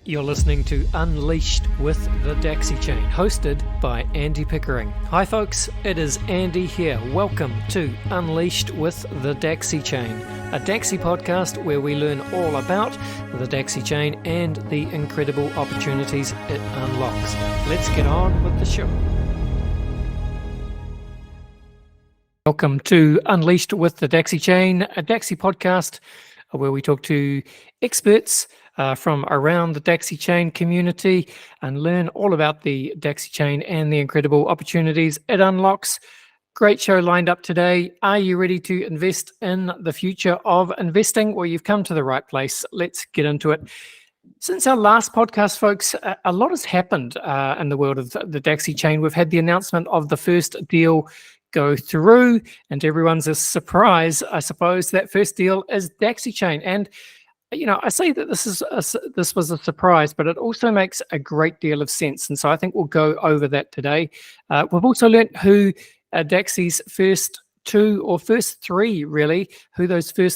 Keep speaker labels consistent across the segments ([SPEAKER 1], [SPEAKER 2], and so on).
[SPEAKER 1] You're listening to Unleashed with the Dacxi Chain, hosted by Andy Pickering. Hi folks, it is Andy here. Welcome to Unleashed with the Dacxi Chain, a Dacxi podcast where we learn all about the Dacxi Chain and the incredible opportunities it unlocks. Let's get on with the show. Welcome to Unleashed with the Dacxi Chain, a Dacxi podcast where we talk to experts from around the Dacxi Chain community and learn all about the Dacxi Chain and the incredible opportunities it unlocks. Great show lined up today. Are you ready to invest in the future of investing? Well, you've come to the right place. Let's get into it. Since our last podcast, folks, a lot has happened in the world of the Dacxi Chain. We've had the announcement of the first deal go through, and to everyone's surprise, I suppose, that first deal is Dacxi Chain. And you know, I say that this was a surprise, but it also makes a great deal of sense. And so I think we'll go over that today. We've also learnt who Dacxi's first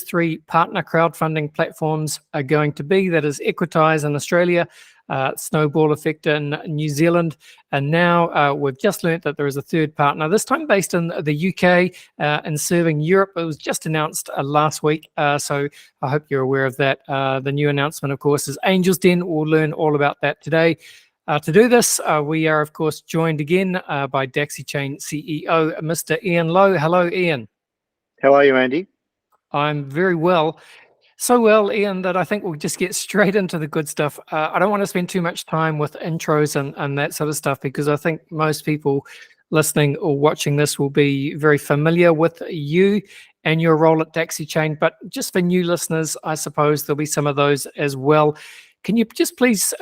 [SPEAKER 1] three partner crowdfunding platforms are going to be. That is Equitize in Australia, Snowball Effect in New Zealand, and now we've just learnt that there is a third partner, this time based in the UK and serving Europe. It was just announced last week, so I hope you're aware of that. The new announcement, of course, is Angel's Den. We'll learn all about that today. To do this, we are, of course, joined again by Dacxi Chain CEO, Mr. Ian Lowe. Hello, Ian.
[SPEAKER 2] How are you, Andy?
[SPEAKER 1] I'm very well. So well, Ian, that I think we'll just get straight into the good stuff. I don't want to spend too much time with intros and that sort of stuff, because I think most people listening or watching this will be very familiar with you and your role at Dacxi Chain. But just for new listeners, I suppose there'll be some of those as well. Can you just please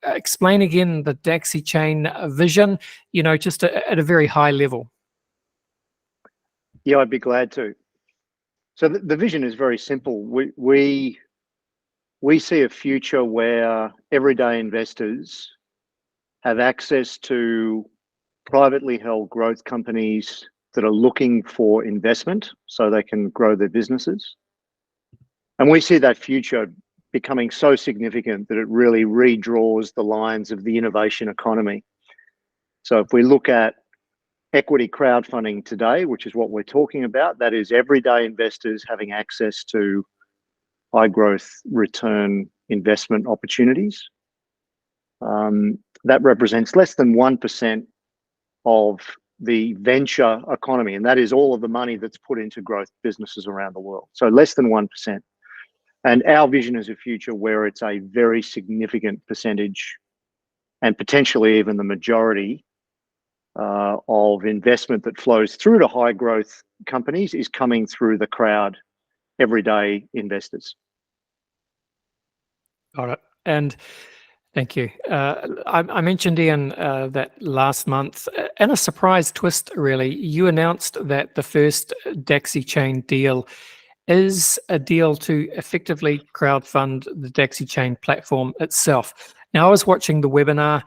[SPEAKER 1] explain again the Dacxi Chain vision, you know, just at a very high level?
[SPEAKER 2] Yeah, I'd be glad to. So the vision is very simple. We see a future where everyday investors have access to privately held growth companies that are looking for investment so they can grow their businesses. And we see that future becoming so significant that it really redraws the lines of the innovation economy. So if we look at equity crowdfunding today, which is what we're talking about, that is everyday investors having access to high growth return investment opportunities. That represents less than 1% of the venture economy, and that is all of the money that's put into growth businesses around the world. So less than 1%. And our vision is a future where it's a very significant percentage, and potentially even the majority of investment that flows through to high growth companies is coming through the crowd, everyday investors.
[SPEAKER 1] Got it. And thank you. I mentioned, Ian, that last month, in a surprise twist, really, you announced that the first Dacxi Chain deal is a deal to effectively crowdfund the Dacxi Chain platform itself. Now, I was watching the webinar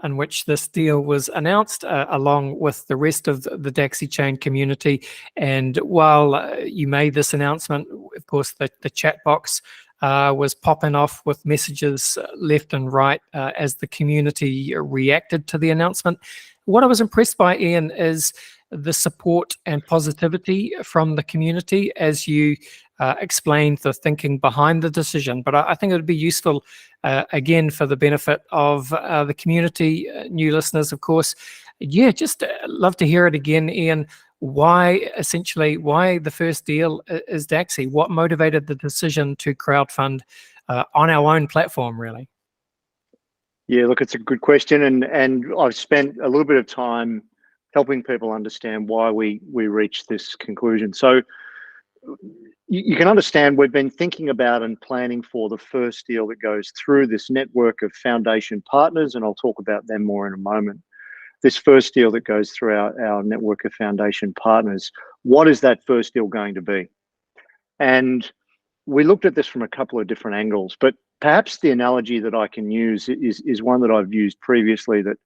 [SPEAKER 1] in which this deal was announced along with the rest of the Dacxi Chain community. And while you made this announcement, of course, the chat box was popping off with messages left and right as the community reacted to the announcement. What I was impressed by, Ian, is the support and positivity from the community as you explained the thinking behind the decision. But I think it would be useful, again, for the benefit of the community, new listeners, of course. Yeah, just love to hear it again, Ian. Why the first deal is Dacxi? What motivated the decision to crowdfund on our own platform, really?
[SPEAKER 2] Yeah, look, it's a good question. And I've spent a little bit of time helping people understand why we reached this conclusion. So you can understand we've been thinking about and planning for the first deal that goes through this network of foundation partners, and I'll talk about them more in a moment. This first deal that goes through our network of foundation partners, what is that first deal going to be? And we looked at this from a couple of different angles, but perhaps the analogy that I can use is one that I've used previously that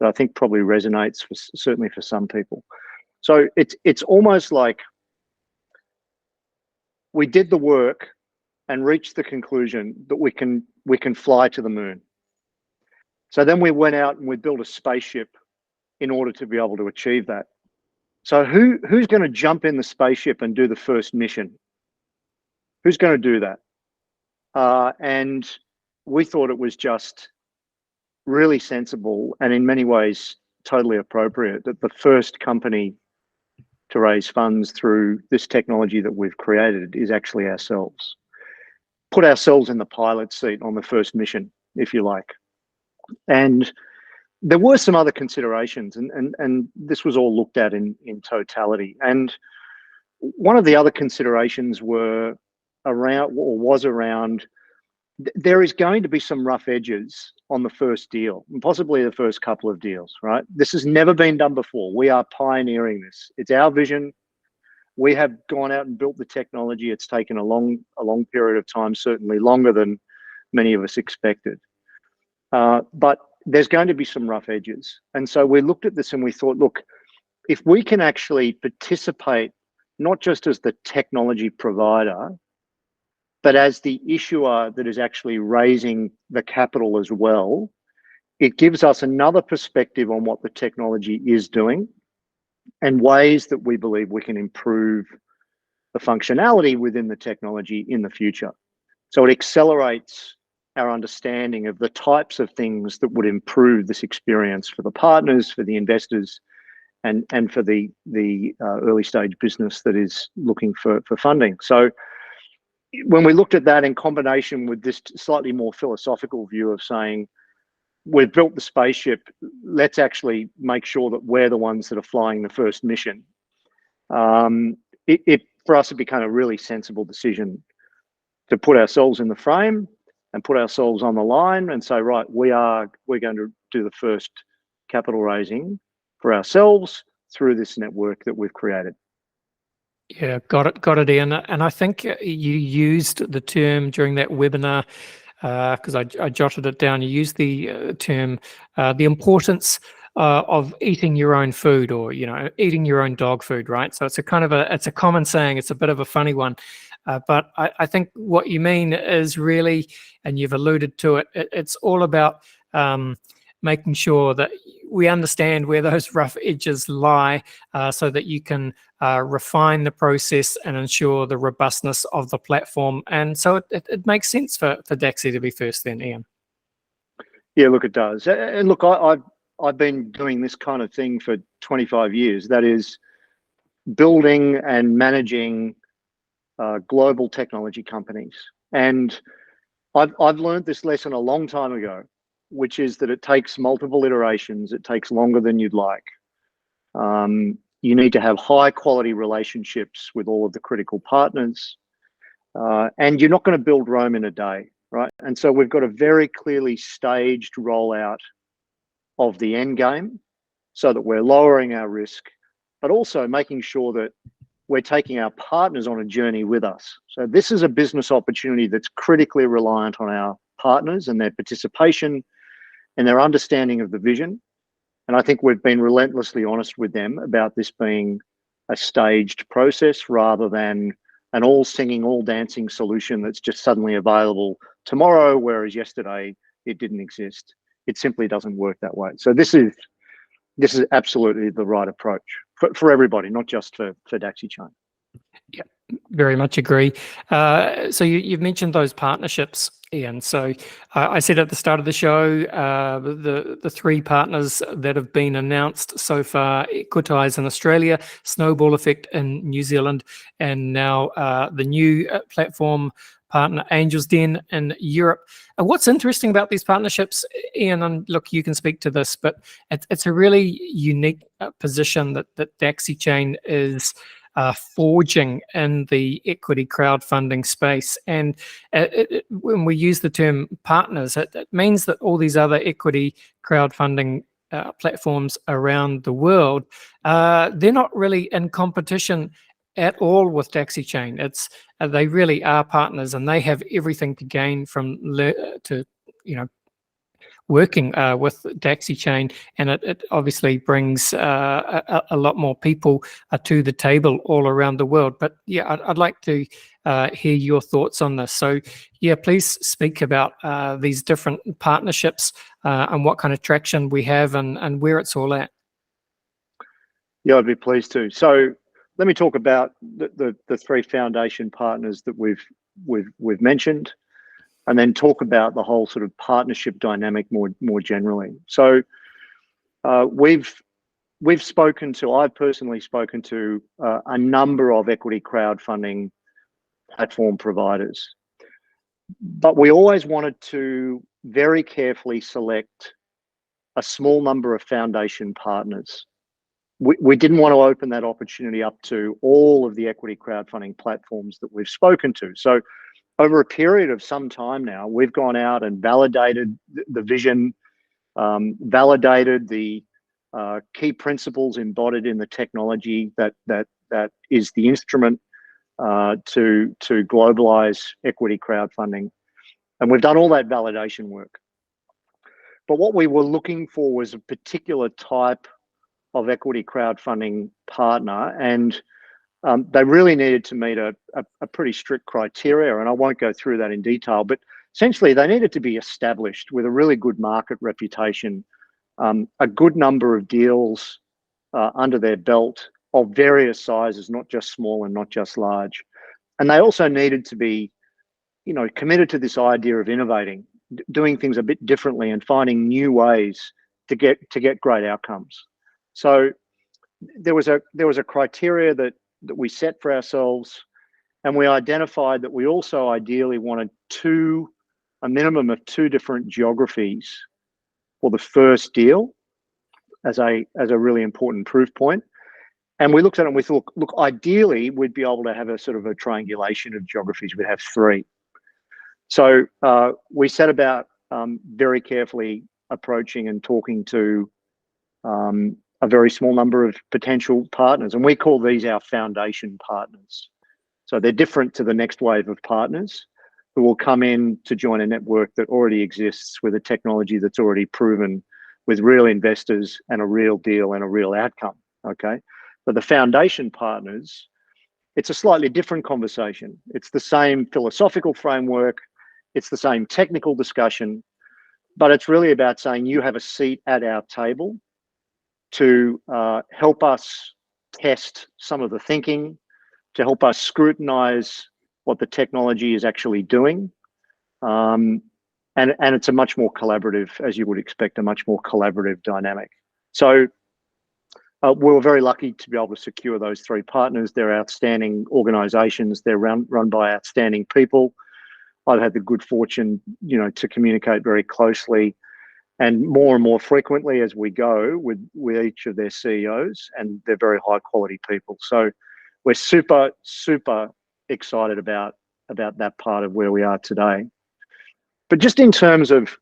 [SPEAKER 2] I think probably resonates certainly for some people. So it's almost like we did the work and reached the conclusion that we can fly to the moon. So then we went out and we built a spaceship in order to be able to achieve that. So who's going to jump in the spaceship and do the first mission? Who's going to do that? And we thought it was just really sensible and in many ways totally appropriate that the first company to raise funds through this technology that we've created is actually ourselves. Put ourselves in the pilot seat on the first mission, if you like. And there were some other considerations, and this was all looked at in totality. And one of the other considerations was around there is going to be some rough edges on the first deal, and possibly the first couple of deals, right? This has never been done before. We are pioneering this. It's our vision. We have gone out and built the technology. It's taken a long period of time, certainly longer than many of us expected. But there's going to be some rough edges. And so we looked at this and we thought, look, if we can actually participate, not just as the technology provider, but as the issuer that is actually raising the capital as well, it gives us another perspective on what the technology is doing and ways that we believe we can improve the functionality within the technology in the future. So it accelerates our understanding of the types of things that would improve this experience for the partners, for the investors, and for the early stage business that is looking for funding. So when we looked at that in combination with this slightly more philosophical view of saying, we've built the spaceship, let's actually make sure that we're the ones that are flying the first mission. For us, it became a really sensible decision to put ourselves in the frame and put ourselves on the line and say, right, we're going to do the first capital raising for ourselves through this network that we've created.
[SPEAKER 1] Yeah, got it, Ian. And I think you used the term during that webinar, because I jotted it down. You used the term, the importance of eating your own food, or eating your own dog food, right? So it's it's a common saying. It's a bit of a funny one, but I think what you mean is really, and you've alluded to it, it's all about making sure that we understand where those rough edges lie, so that you can refine the process and ensure the robustness of the platform. And so it makes sense for Dacxi to be first then, Ian.
[SPEAKER 2] Yeah, look, it does. And look, I've been doing this kind of thing for 25 years. That is building and managing global technology companies. And I've learned this lesson a long time ago, which is that it takes multiple iterations. It takes longer than you'd like. You need to have high quality relationships with all of the critical partners. And you're not going to build Rome in a day, right? And so we've got a very clearly staged rollout of the end game so that we're lowering our risk, but also making sure that we're taking our partners on a journey with us. So this is a business opportunity that's critically reliant on our partners and their participation and their understanding of the vision. And I think we've been relentlessly honest with them about this being a staged process rather than an all singing, all dancing solution that's just suddenly available tomorrow, whereas yesterday it didn't exist. It simply doesn't work that way. So this is absolutely the right approach for everybody, not just for Dacxi Chain.
[SPEAKER 1] Yeah, very much agree. So you've mentioned those partnerships, Ian. So I said at the start of the show, the three partners that have been announced so far: Equitize in Australia, Snowball Effect in New Zealand, and now the new platform partner, Angel's Den in Europe. And what's interesting about these partnerships, Ian, and look, you can speak to this, but it's a really unique position that Dacxi Chain is forging in the equity crowdfunding space. And when we use the term partners, it means that all these other equity crowdfunding platforms around the world, they're not really in competition at all with Dacxi Chain. They really are partners, and they have everything to gain from working with Dacxi Chain, and it obviously brings a lot more people to the table all around the world. But yeah, I'd like to hear your thoughts on this. So yeah, please speak about these different partnerships and what kind of traction we have and where it's all at.
[SPEAKER 2] Yeah, I'd be pleased to. So let me talk about the three foundation partners that we've mentioned, and then talk about the whole sort of partnership dynamic more generally. So we've I've personally spoken to a number of equity crowdfunding platform providers, but we always wanted to very carefully select a small number of foundation partners. We didn't want to open that opportunity up to all of the equity crowdfunding platforms that we've spoken to. So over a period of some time now, we've gone out and validated the vision, validated the key principles embodied in the technology that is the instrument to globalize equity crowdfunding. And we've done all that validation work. But what we were looking for was a particular type of equity crowdfunding partner, and they really needed to meet a pretty strict criteria, and I won't go through that in detail, but essentially they needed to be established with a really good market reputation, a good number of deals under their belt of various sizes, not just small and not just large. And they also needed to be, committed to this idea of innovating, doing things a bit differently and finding new ways to get great outcomes. So there was a criteria that we set for ourselves, and we identified that we also ideally wanted a minimum of 2 different geographies for the first deal as a really important proof point. And we looked at it and we thought, look, ideally we'd be able to have a sort of a triangulation of geographies. We'd have 3. So we set about very carefully approaching and talking to a very small number of potential partners, and we call these our foundation partners. So they're different to the next wave of partners who will come in to join a network that already exists with a technology that's already proven, with real investors and a real deal and a real outcome. Okay, but the foundation partners, it's a slightly different conversation. It's the same philosophical framework, it's the same technical discussion, but it's really about saying you have a seat at our table to help us test some of the thinking, to help us scrutinize what the technology is actually doing. And it's a much more collaborative, as you would expect, a much more collaborative dynamic. So we were very lucky to be able to secure those 3 partners. They're outstanding organizations. They're run by outstanding people. I've had the good fortune, to communicate very closely and more frequently as we go with each of their CEOs, and they're very high quality people. So we're super excited about that part of where we are today. But just in terms of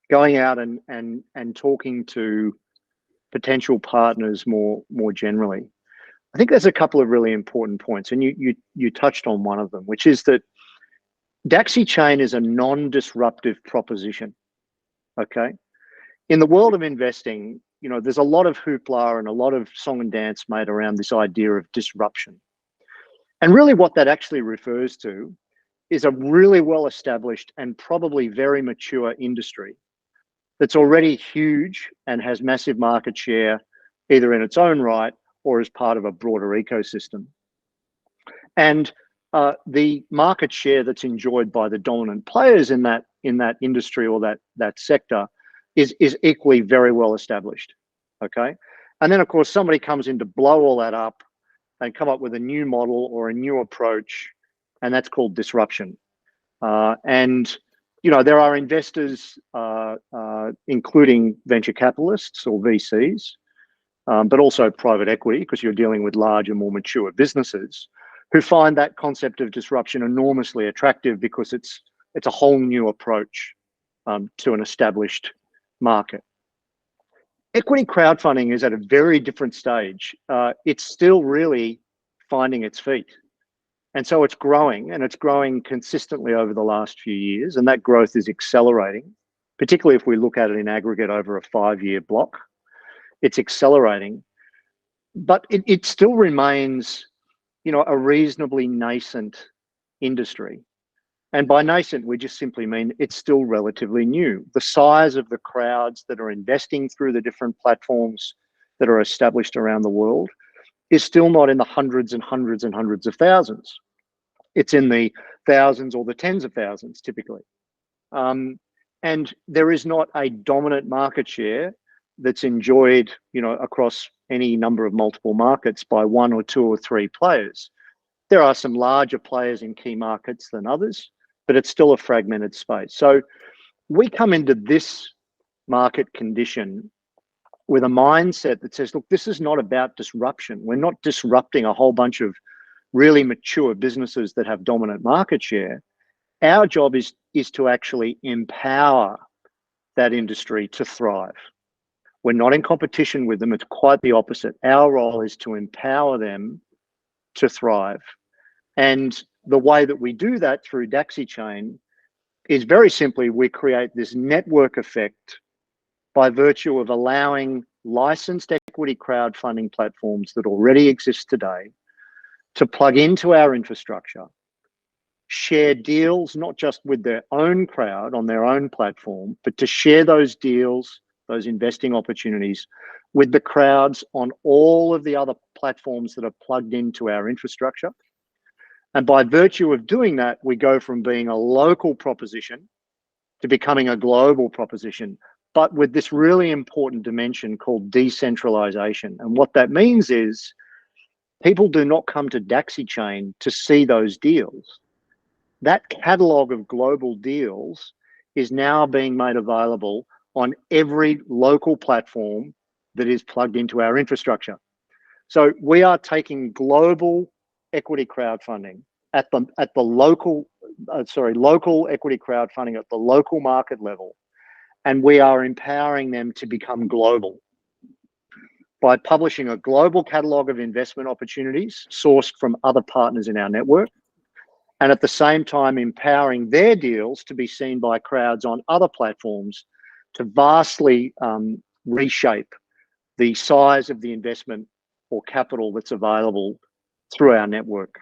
[SPEAKER 2] going out and talking to potential partners more generally, I think there's a couple of really important points, and you touched on one of them, which is that Dacxi Chain is a non-disruptive proposition. Okay, in the world of investing, there's a lot of hoopla and a lot of song and dance made around this idea of disruption. And really what that actually refers to is a really well-established and probably very mature industry that's already huge and has massive market share, either in its own right or as part of a broader ecosystem. And the market share that's enjoyed by the dominant players in that industry or that sector is equally very well established. Okay, and then of course somebody comes in to blow all that up and come up with a new model or a new approach, and that's called disruption. And there are investors, including venture capitalists or VCs, but also private equity, because you're dealing with larger, more mature businesses, who find that concept of disruption enormously attractive because it's a whole new approach to an established market. Equity crowdfunding is at a very different stage. It's still really finding its feet. And so it's growing, and it's growing consistently over the last few years, and that growth is accelerating. particularly if we look at it in aggregate over a 5-year block. It's accelerating, but it still remains, a reasonably nascent industry. And by nascent, we just simply mean it's still relatively new. The size of the crowds that are investing through the different platforms that are established around the world is still not in the hundreds and hundreds and hundreds of thousands. It's in the thousands or the tens of thousands typically. And there is not a dominant market share that's enjoyed, across any number of multiple markets by one or two or three players. There are some larger players in key markets than others, but it's still a fragmented space. So we come into this market condition with a mindset that says, look, this is not about disruption. We're not disrupting a whole bunch of really mature businesses that have dominant market share. Our job is to actually empower that industry to thrive. We're not in competition with them. It's quite the opposite. Our role is to empower them to thrive. And the way that we do that through Dacxi Chain is very simply, we create this network effect by virtue of allowing licensed equity crowdfunding platforms that already exist today to plug into our infrastructure, share deals, not just with their own crowd on their own platform, but to share those deals, those investing opportunities with the crowds on all of the other platforms that are plugged into our infrastructure. And by virtue of doing that, we go from being a local proposition to becoming a global proposition, but with this really important dimension called decentralization. And what that means is people do not come to Dacxi Chain to see those deals. That catalog of global deals is now being made available on every local platform that is plugged into our infrastructure. So we are taking global equity crowdfunding at the local equity crowdfunding at the local market level, and we are empowering them to become global by publishing a global catalog of investment opportunities sourced from other partners in our network, and at the same time empowering their deals to be seen by crowds on other platforms to vastly reshape the size of the investment or capital that's available through our network.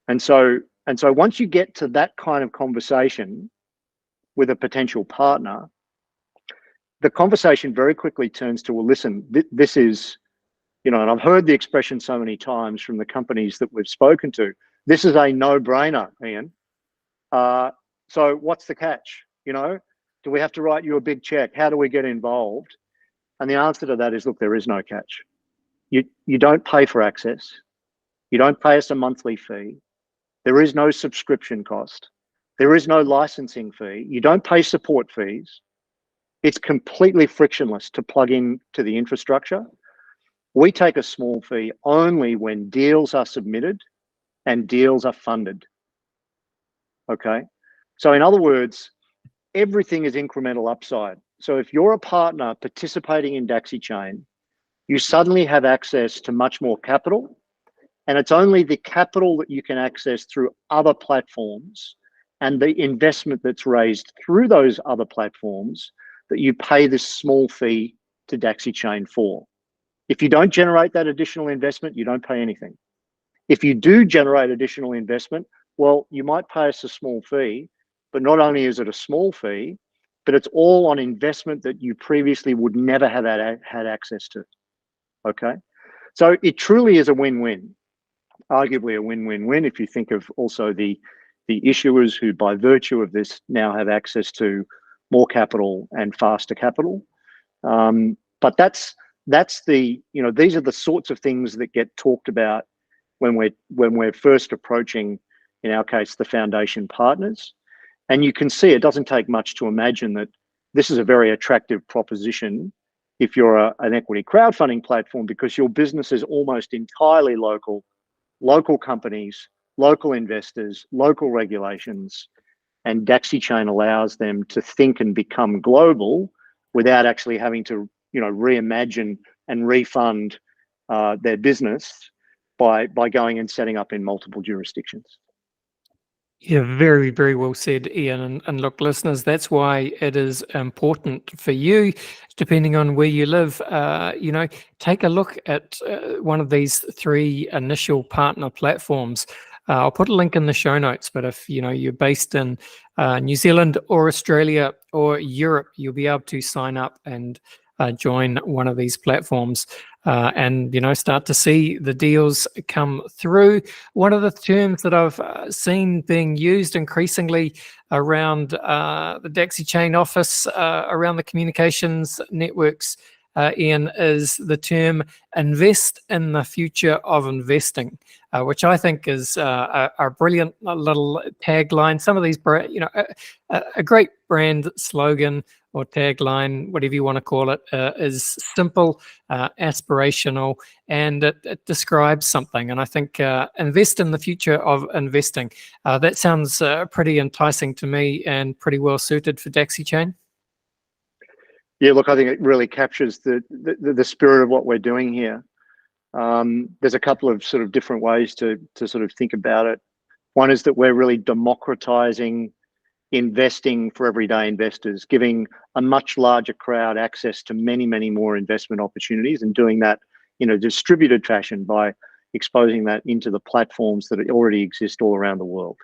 [SPEAKER 2] And so once you get to that kind of conversation with a potential partner, the conversation very quickly turns to, well, listen, this is, and I've heard the expression so many times from the companies that we've spoken to, this is a no-brainer, Ian. So what's the catch? Do we have to write you a big check? How do we get involved? And the answer to that is, look, there is no catch. You don't pay for access. You don't pay us a monthly fee. There is no subscription cost. There is no licensing fee. You don't pay support fees. It's completely frictionless to plug in to the infrastructure. We take a small fee only when deals are submitted and deals are funded. Okay. So in other words, everything is incremental upside. So if you're a partner participating in Dacxi Chain, you suddenly have access to much more capital, and it's only the capital that you can access through other platforms and the investment that's raised through those other platforms that you pay this small fee to Dacxi Chain for. If you don't generate that additional investment, you don't pay anything. If you do generate additional investment, well, you might pay us a small fee, but not only is it a small fee, but it's all on investment that you previously would never have had access to. Okay. So it truly is a win-win, arguably a win-win-win if you think of also the issuers who, by virtue of this, now have access to more capital and faster capital. But that's the, these are the sorts of things that get talked about when we're first approaching, in our case, the foundation partners. And you can see it doesn't take much to imagine that this is a very attractive proposition if you're an equity crowdfunding platform, because your business is almost entirely local companies, local investors, local regulations, and Dacxi Chain allows them to think and become global without actually having to, reimagine and refund their business by going and setting up in multiple jurisdictions.
[SPEAKER 1] Yeah, very, very well said, Ian. And look, listeners, that's why it is important for you, depending on where you live, take a look at one of these three initial partner platforms. I'll put a link in the show notes, but if you're based in New Zealand or Australia or Europe, you'll be able to sign up and join one of these platforms and start to see the deals come through. One of the terms that I've seen being used increasingly around the Dacxi Chain office, around the communications networks, Ian, is the term invest in the future of investing, which I think is a brilliant little tagline. Some of these, a great brand slogan or tagline, whatever you want to call it, is simple, aspirational, and it describes something. And I think invest in the future of investing. That sounds pretty enticing to me and pretty well suited for Dacxi Chain.
[SPEAKER 2] Yeah, look, I think it really captures the spirit of what we're doing here. There's a couple of sort of different ways to sort of think about it. One is that we're really democratizing investing for everyday investors, giving a much larger crowd access to many, many more investment opportunities, and doing that in a distributed fashion by exposing that into the platforms that already exist all around the world.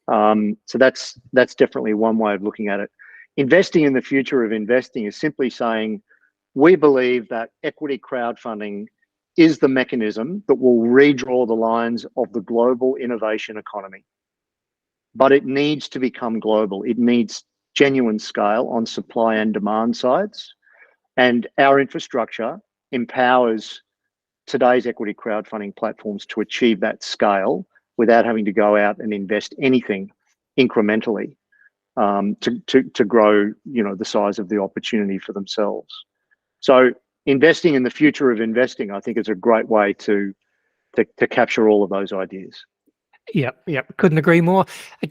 [SPEAKER 2] So that's definitely one way of looking at it. Investing in the future of investing is simply saying, we believe that equity crowdfunding is the mechanism that will redraw the lines of the global innovation economy. But it needs to become global. It needs genuine scale on supply and demand sides. And our infrastructure empowers today's equity crowdfunding platforms to achieve that scale without having to go out and invest anything incrementally to grow, the size of the opportunity for themselves. So investing in the future of investing, I think, is a great way to capture all of those ideas.
[SPEAKER 1] Yeah, couldn't agree more.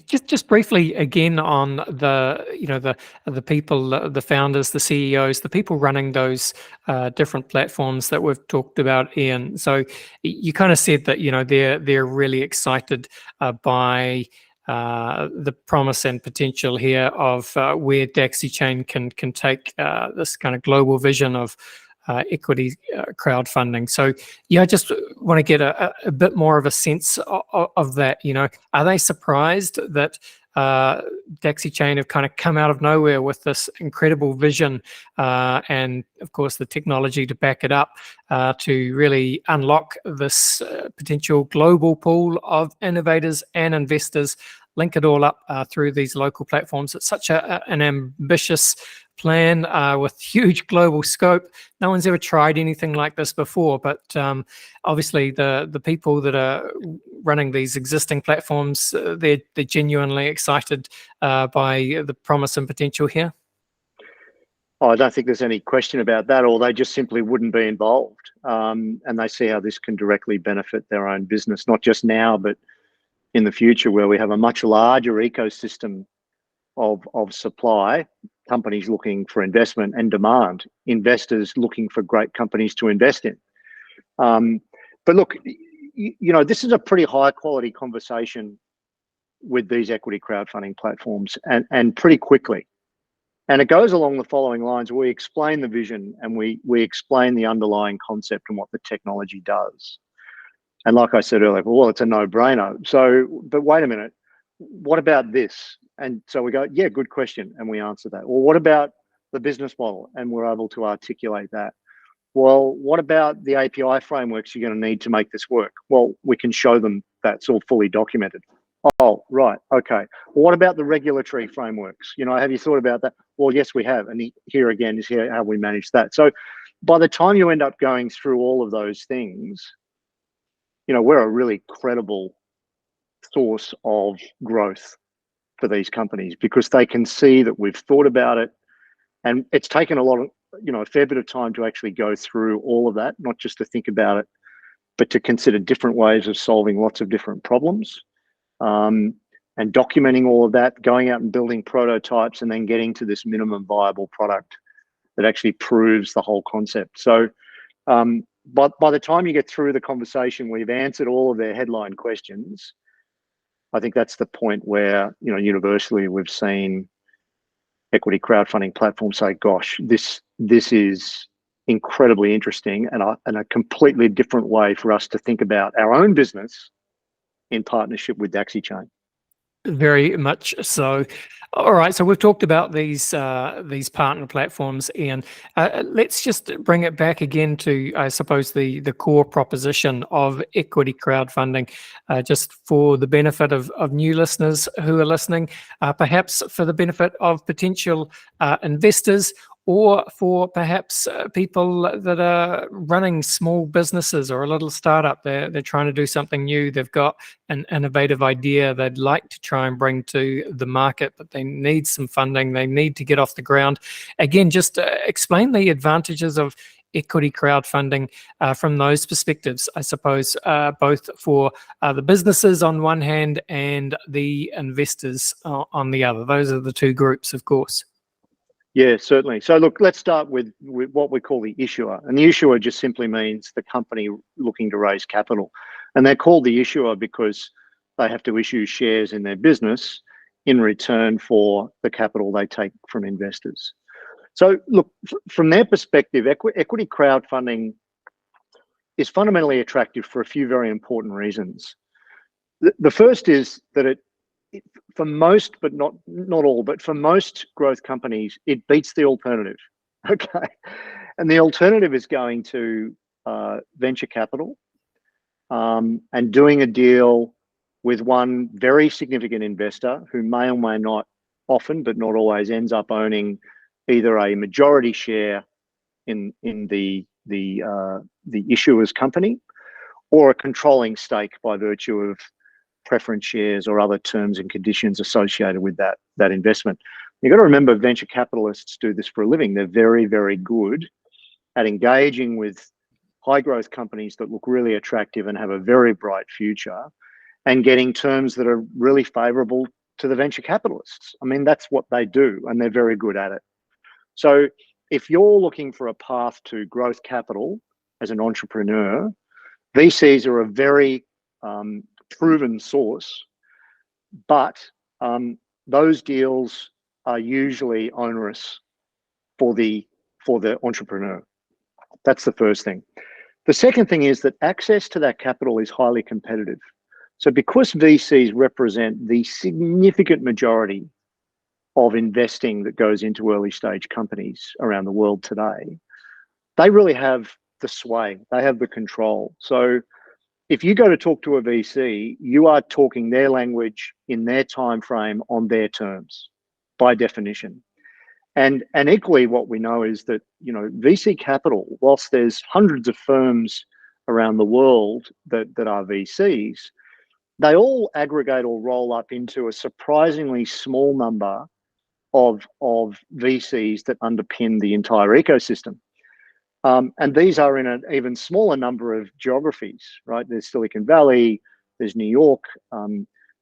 [SPEAKER 1] Just briefly again on the people, the founders, the CEOs, the people running those different platforms that we've talked about, Ian. So you kind of said that they're really excited by the promise and potential here of where Dacxi Chain can take this kind of global vision of equity crowdfunding. So I just want to get a bit more of a sense of that. Are they surprised that Dacxi Chain have kind of come out of nowhere with this incredible vision and of course the technology to back it up to really unlock this potential global pool of innovators and investors, link it all up through these local platforms? It's such an ambitious plan with huge global scope. No one's ever tried anything like this before, but obviously the people that are running these existing platforms, they're genuinely excited by the promise and potential here.
[SPEAKER 2] Oh, I don't think there's any question about that, or they just simply wouldn't be involved. And they see how this can directly benefit their own business, not just now, but in the future, where we have a much larger ecosystem of supply, companies looking for investment, and demand, investors looking for great companies to invest in. But look, this is a pretty high quality conversation with these equity crowdfunding platforms, and pretty quickly. And it goes along the following lines. We explain the vision, and we explain the underlying concept and what the technology does. And like I said earlier, well, it's a no-brainer. So, but wait a minute, what about this? And so we go, yeah, good question. And we answer that. Well, what about the business model? And we're able to articulate that. Well, what about the API frameworks you're going to need to make this work? Well, we can show them that's all fully documented. Oh, right. Okay. Well, what about the regulatory frameworks? Have you thought about that? Well, yes, we have. And here again is how we manage that. So by the time you end up going through all of those things, we're a really credible source of growth for these companies, because they can see that we've thought about it. And it's taken a fair bit of time to actually go through all of that, not just to think about it, but to consider different ways of solving lots of different problems, and documenting all of that, going out and building prototypes, and then getting to this minimum viable product that actually proves the whole concept. So but by the time you get through the conversation, we've answered all of their headline questions. I think that's the point where, universally we've seen equity crowdfunding platforms say, gosh, this is incredibly interesting and a completely different way for us to think about our own business in partnership with Dacxi Chain.
[SPEAKER 1] Very much so. All right, so we've talked about these partner platforms, Ian. Let's just bring it back again to, I suppose, the core proposition of equity crowdfunding, just for the benefit of new listeners who are listening, perhaps for the benefit of potential investors, or for perhaps people that are running small businesses or a little startup. They're trying to do something new. They've got an innovative idea they'd like to try and bring to the market, but they need some funding. They need to get off the ground. Again, just explain the advantages of equity crowdfunding from those perspectives, I suppose, both for the businesses on one hand and the investors on the other. Those are the two groups, of course.
[SPEAKER 2] Yeah, certainly. So look, let's start with what we call the issuer. And the issuer just simply means the company looking to raise capital. And they're called the issuer because they have to issue shares in their business in return for the capital they take from investors. So look, from their perspective, equity crowdfunding is fundamentally attractive for a few very important reasons. The first is that it for most, but not all, but for most growth companies, it beats the alternative. Okay. And the alternative is going to venture capital and doing a deal with one very significant investor who may or may not, often, but not always, ends up owning either a majority share in the issuer's company or a controlling stake by virtue of preference shares or other terms and conditions associated with that investment. You've got to remember, venture capitalists do this for a living. They're very, very good at engaging with high growth companies that look really attractive and have a very bright future and getting terms that are really favorable to the venture capitalists. I mean, that's what they do, and they're very good at it. So if you're looking for a path to growth capital as an entrepreneur, VCs are a very proven source, but those deals are usually onerous for the entrepreneur. That's the first thing. The second thing is that access to that capital is highly competitive. So because VCs represent the significant majority of investing that goes into early stage companies around the world today, they really have the sway, they have the control. So if you go to talk to a VC, you are talking their language in their time frame on their terms, by definition. And equally, what we know is that VC capital, whilst there's hundreds of firms around the world that are VCs, they all aggregate or roll up into a surprisingly small number of VCs that underpin the entire ecosystem. And these are in an even smaller number of geographies, right? There's Silicon Valley, there's New York,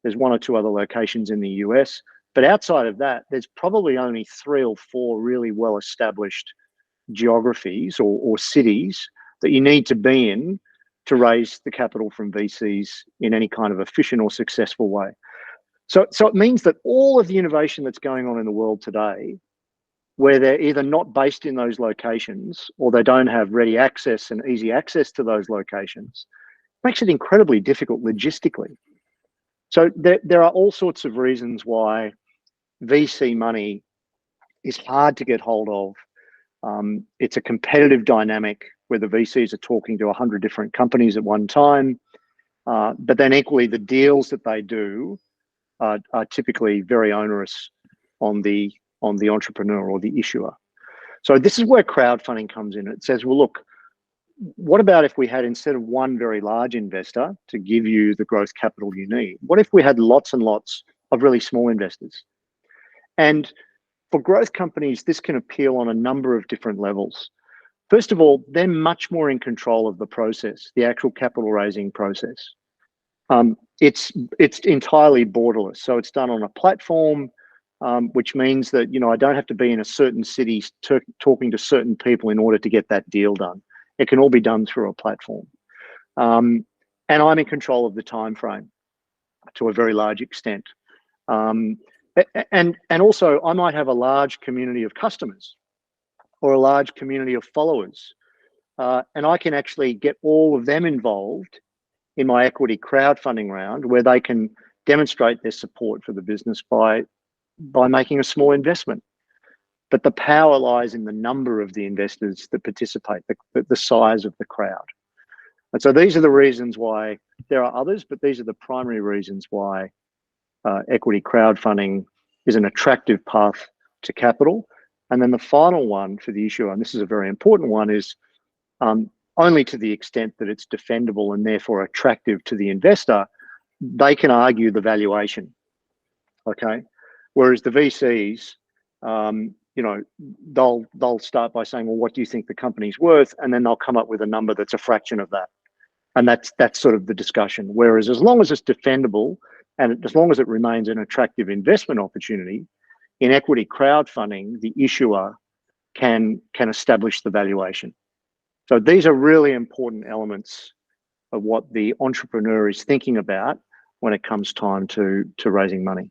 [SPEAKER 2] there's one or two other locations in the US. But outside of that, there's probably only 3 or 4 really well-established geographies or cities that you need to be in to raise the capital from VCs in any kind of efficient or successful way. So it means that all of the innovation that's going on in the world today, where they're either not based in those locations or they don't have ready access and easy access to those locations, makes it incredibly difficult logistically. So there are all sorts of reasons why VC money is hard to get hold of. It's a competitive dynamic where the VCs are talking to 100 different companies at one time. But then equally, the deals that they do are typically very onerous on the entrepreneur or the issuer. So this is where crowdfunding comes in. It says, well, look, what about if we had, instead of one very large investor to give you the growth capital you need, what if we had lots and lots of really small investors? And for growth companies, this can appeal on a number of different levels. First of all, they're much more in control of the process, the actual capital raising process. It's entirely borderless. So it's done on a platform, which means that I don't have to be in a certain city talking to certain people in order to get that deal done. It can all be done through a platform, and I'm in control of the time frame. to a very large extent. And also, I might have a large community of customers or a large community of followers, and I can actually get all of them involved in my equity crowdfunding round, where they can demonstrate their support for the business by making a small investment. But the power lies in the number of the investors that participate, the size of the crowd. And so these are the reasons why. There are others, but these are the primary reasons why equity crowdfunding is an attractive path to capital. And then the final one for the issuer, and this is a very important one, is only to the extent that it's defendable and therefore attractive to the investor, they can argue the valuation. Okay, whereas the VCs, they'll start by saying, well, what do you think the company's worth? And then they'll come up with a number that's a fraction of that. And that's sort of the discussion. Whereas as long as it's defendable and as long as it remains an attractive investment opportunity, in equity crowdfunding, the issuer can establish the valuation. So these are really important elements of what the entrepreneur is thinking about when it comes time to raising money.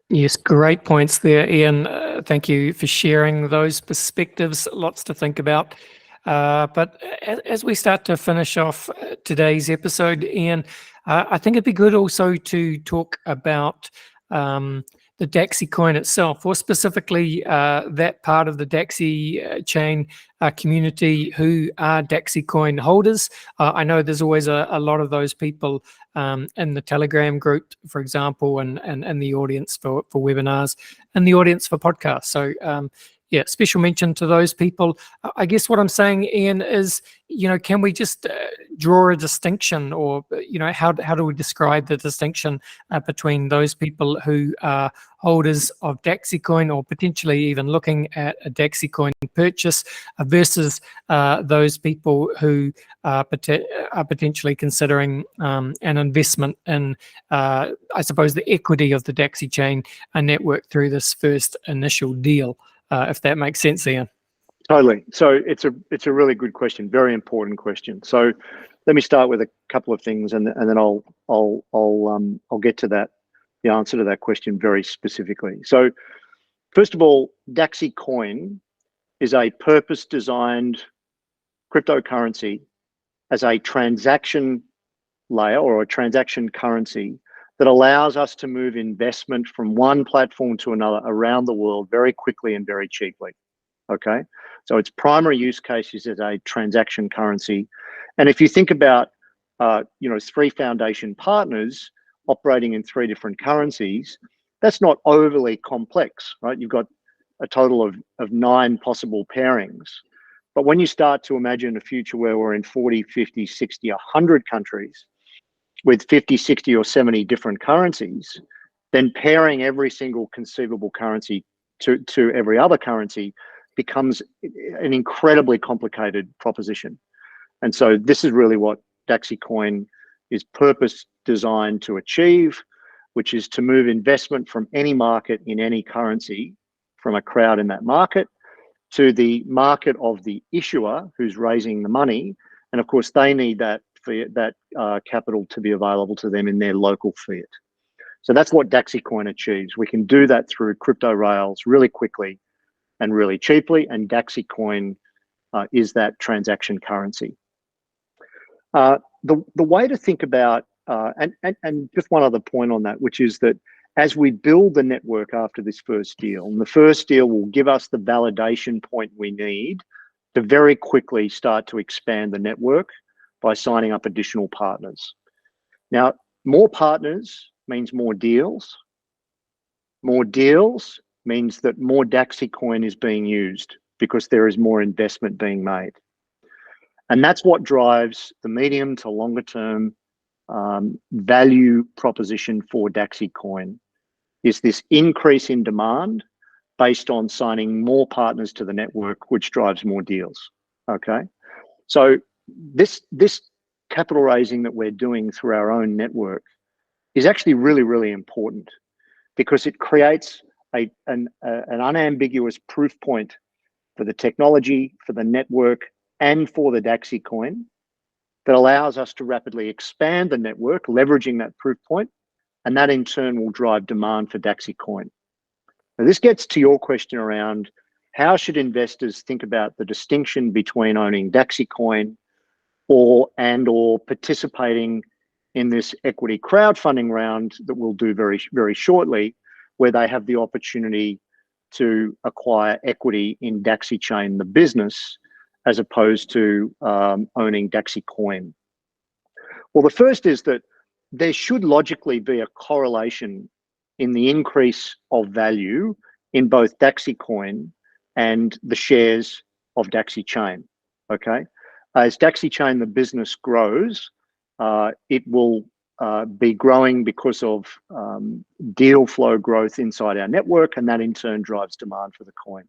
[SPEAKER 1] Yes, great points there, Ian. Thank you for sharing those perspectives. Lots to think about. But as we start to finish off today's episode, Ian, I think it'd be good also to talk about the Dacxi coin itself, or specifically that part of the Dacxi chain community who are Dacxi coin holders. I know there's always a lot of those people in the Telegram group, for example, and the audience for webinars and the audience for podcasts. So yeah, special mention to those people. I guess what I'm saying, Ian, is, can we just draw a distinction, or, how do we describe the distinction between those people who are holders of Dacxi coin or potentially even looking at a Dacxi coin purchase versus those people who are potentially considering an investment in, I suppose, the equity of the Dacxi chain network through this first initial deal? If that makes sense, Ian.
[SPEAKER 2] Totally. So it's a really good question, very important question. So let me start with a couple of things, and then I'll get to the answer to that question very specifically. So first of all, Dacxi coin is a purpose-designed cryptocurrency as a transaction layer or a transaction currency that allows us to move investment from one platform to another around the world very quickly and very cheaply. Okay, so its primary use case is as a transaction currency. And if you think about, 3 foundation partners operating in 3 different currencies, that's not overly complex, right? You've got a total of 9 possible pairings. But when you start to imagine a future where we're in 40, 50, 60, 100 countries, with 50, 60 or 70 different currencies, then pairing every single conceivable currency to every other currency becomes an incredibly complicated proposition. And so this is really what Dacxi coin is purpose designed to achieve, which is to move investment from any market in any currency, from a crowd in that market, to the market of the issuer who's raising the money. And of course, they need that capital to be available to them in their local fiat. So that's what Dacxi coin achieves. We can do that through crypto rails really quickly and really cheaply, and Dacxi coin is that transaction currency. The way to think about, and just one other point on that, which is that as we build the network after this first deal, and the first deal will give us the validation point we need to very quickly start to expand the network by signing up additional partners. Now, more partners means more deals. More deals means that more Dacxi coin is being used because there is more investment being made. And that's what drives the medium to longer term value proposition for Dacxi coin, is this increase in demand based on signing more partners to the network, which drives more deals. Okay, so this capital raising that we're doing through our own network is actually really, really important, because it creates an unambiguous proof point for the technology, for the network, and for the Dacxi coin that allows us to rapidly expand the network, leveraging that proof point, and that in turn will drive demand for Dacxi Coin. Now, this gets to your question around how should investors think about the distinction between owning Dacxi Coin or participating in this equity crowdfunding round that we'll do very, very shortly, where they have the opportunity to acquire equity in Dacxi Chain, the business, as opposed to owning Dacxi Coin. Well, the first is that there should logically be a correlation in the increase of value in both Dacxi Coin and the shares of Dacxi Chain, okay? As Dacxi Chain, the business grows, it will be growing because of deal flow growth inside our network, and that in turn drives demand for the coin.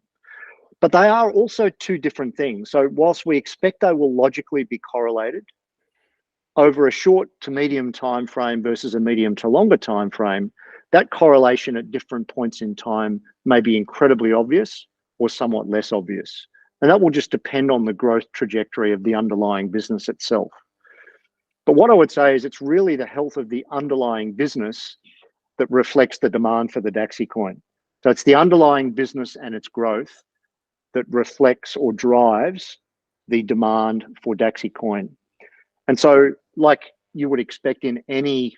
[SPEAKER 2] But they are also two different things. So whilst we expect they will logically be correlated, over a short to medium time frame versus a medium to longer time frame, that correlation at different points in time may be incredibly obvious or somewhat less obvious. And that will just depend on the growth trajectory of the underlying business itself. But what I would say is it's really the health of the underlying business that reflects the demand for the Dacxi Coin. So it's the underlying business and its growth that reflects or drives the demand for Dacxi Coin. And so, like you would expect in any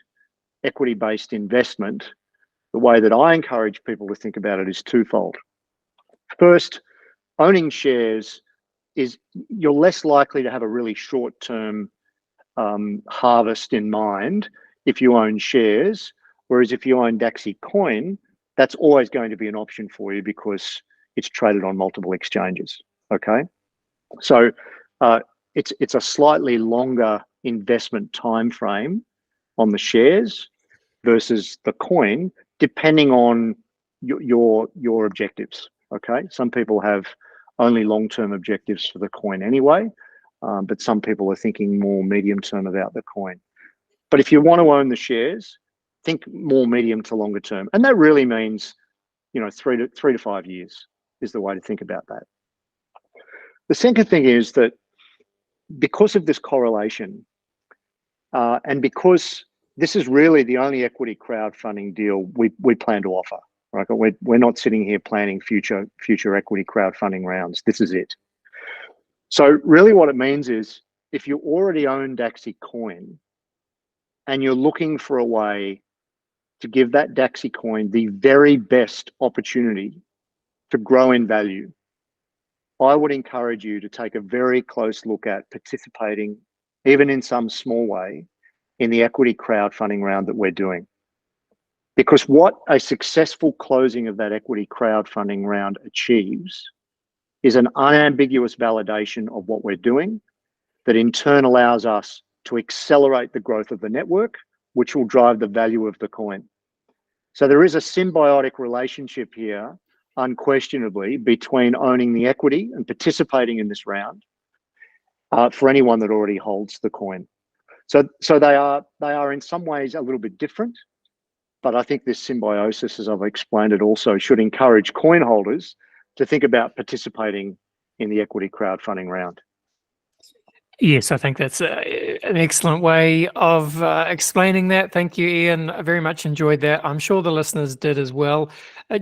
[SPEAKER 2] equity-based investment, the way that I encourage people to think about it is twofold. First, owning shares is you're less likely to have a really short-term harvest in mind if you own shares, whereas if you own Dacxi Coin, that's always going to be an option for you because it's traded on multiple exchanges, okay? So it's a slightly longer investment time frame on the shares versus the coin, depending on your objectives, okay? Some people have only long-term objectives for the coin anyway, but some people are thinking more medium-term about the coin. But if you want to own the shares, think more medium to longer term. And that really means, you know, 3 to 5 years is the way to think about that. The second thing is that because of this correlation, and because this is really the only equity crowdfunding deal we plan to offer, right? We're not sitting here planning future equity crowdfunding rounds. This is it. So really what it means is if you already own Dacxi Coin and you're looking for a way to give that Dacxi Coin the very best opportunity to grow in value, I would encourage you to take a very close look at participating, even in some small way, in the equity crowdfunding round that we're doing. Because what a successful closing of that equity crowdfunding round achieves is an unambiguous validation of what we're doing that in turn allows us to accelerate the growth of the network, which will drive the value of the coin. So there is a symbiotic relationship here, unquestionably, between owning the equity and participating in this round for anyone that already holds the coin. So they are in some ways a little bit different, but I think this symbiosis, as I've explained it, also should encourage coin holders to think about participating in the equity crowdfunding round.
[SPEAKER 1] Yes, I think that's an excellent way of explaining that. Thank you, Ian. I very much enjoyed that. I'm sure the listeners did as well.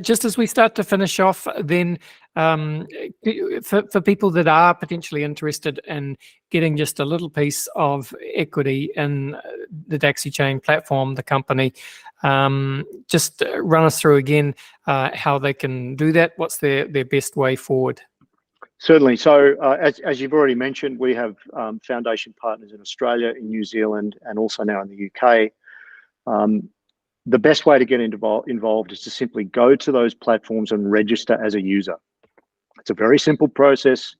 [SPEAKER 1] Just as we start to finish off, then for people that are potentially interested in getting just a little piece of equity in the Dacxi Chain platform, the company, just run us through again how they can do that. What's their best way forward?
[SPEAKER 2] Certainly. So as you've already mentioned, we have foundation partners in Australia, in New Zealand, and also now in the UK. The best way to get involved is to simply go to those platforms and register as a user. It's a very simple process.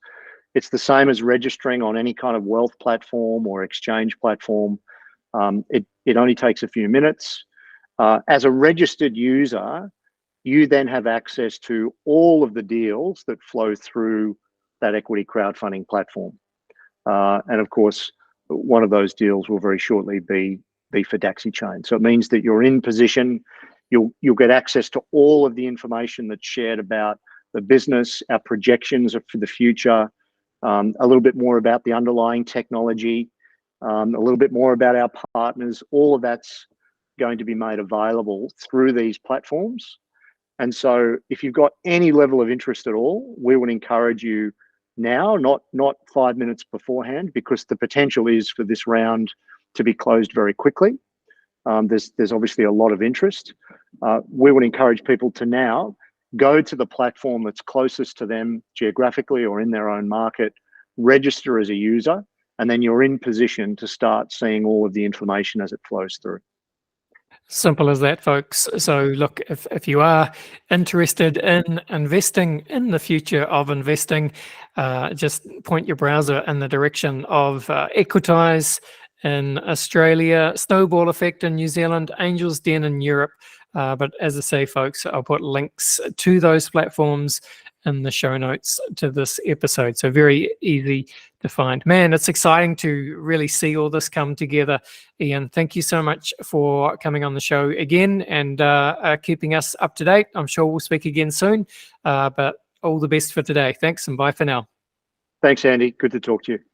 [SPEAKER 2] It's the same as registering on any kind of wealth platform or exchange platform. It only takes a few minutes. As a registered user, you then have access to all of the deals that flow through that equity crowdfunding platform. And of course, one of those deals will very shortly be for Dacxi Chain. So it means that you're in position, you'll get access to all of the information that's shared about the business, our projections for the future, a little bit more about the underlying technology, a little bit more about our partners. All of that's going to be made available through these platforms. And so if you've got any level of interest at all, we would encourage you now, not 5 minutes beforehand, because the potential is for this round to be closed very quickly. There's obviously a lot of interest. We would encourage people to now go to the platform that's closest to them geographically or in their own market, register as a user, and then you're in position to start seeing all of the information as it flows through.
[SPEAKER 1] Simple as that, folks. So look, if you are interested in investing in the future of investing, just point your browser in the direction of Equitize in Australia, Snowball Effect in New Zealand, Angel's Den in Europe. But as I say, folks, I'll put links to those platforms in the show notes to this episode. So very easy to find. Man, it's exciting to really see all this come together. Ian, thank you so much for coming on the show again and keeping us up to date. I'm sure we'll speak again soon, but all the best for today. Thanks and bye for now.
[SPEAKER 2] Thanks, Andy. Good to talk to you.